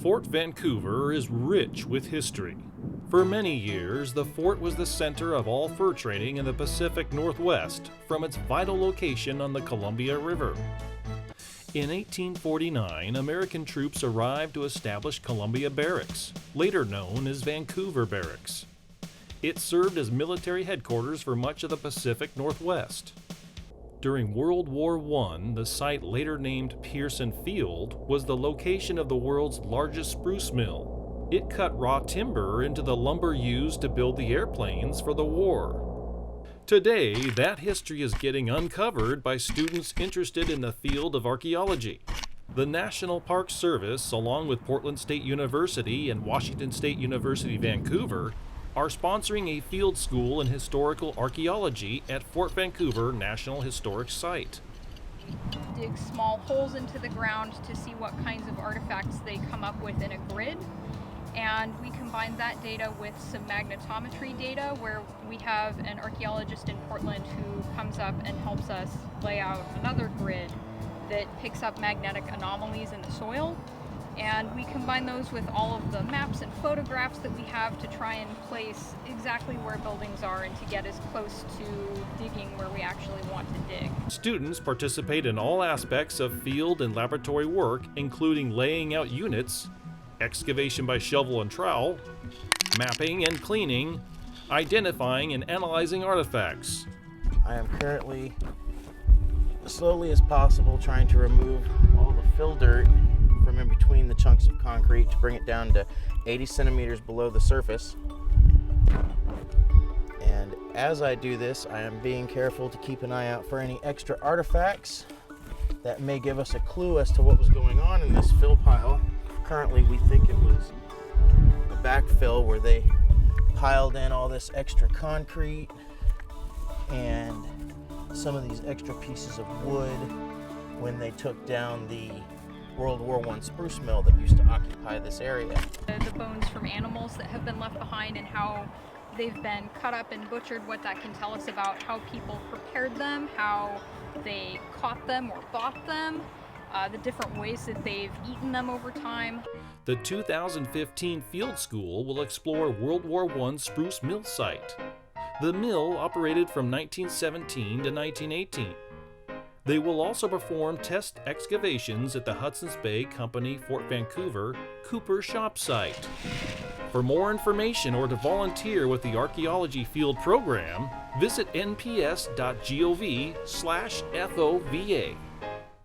Fort Vancouver is rich with history. For many years, the fort was the center of all fur trading in the Pacific Northwest from its vital location on the Columbia River. In 1849, American troops arrived to establish Columbia Barracks, later known as Vancouver Barracks. It served as military headquarters for much of the Pacific Northwest. During World War I, the site later named Pearson Field was the location of the world's largest spruce mill. It cut raw timber into the lumber used to build the airplanes for the war. Today, that history is getting uncovered by students interested in the field of archaeology. The National Park Service, along with Portland State University and Washington State University, Vancouver, are sponsoring a field school in historical archaeology at Fort Vancouver National Historic Site. Dig small holes into the ground to see what kinds of artifacts they come up with in a grid. And we combine that data with some magnetometry data where we have an archaeologist in Portland who comes up and helps us lay out another grid that picks up magnetic anomalies in the soil. And we combine those with all of the maps and photographs that we have to try and place exactly where buildings are and to get as close to digging where we actually want to dig. Students participate in all aspects of field and laboratory work, including laying out units, excavation by shovel and trowel, mapping and cleaning, identifying and analyzing artifacts. I am currently, as slowly as possible, trying to remove all the fill dirt from in between the chunks of concrete to bring it down to 80 centimeters below the surface. And as I do this, I am being careful to keep an eye out for any extra artifacts that may give us a clue as to what was going on in this fill pile. Currently, we think it was a backfill where they piled in all this extra concrete and some of these extra pieces of wood when they took down the World War I spruce mill that used to occupy this area. The bones from animals that have been left behind and how they've been cut up and butchered, what that can tell us about how people prepared them, how they caught them or bought them, the different ways that they've eaten them over time. The 2015 Field School will explore World War I spruce mill site. The mill operated from 1917 to 1918. They will also perform test excavations at the Hudson's Bay Company Fort Vancouver Cooper Shop site. For more information or to volunteer with the Archaeology Field Program, visit nps.gov/FOVA.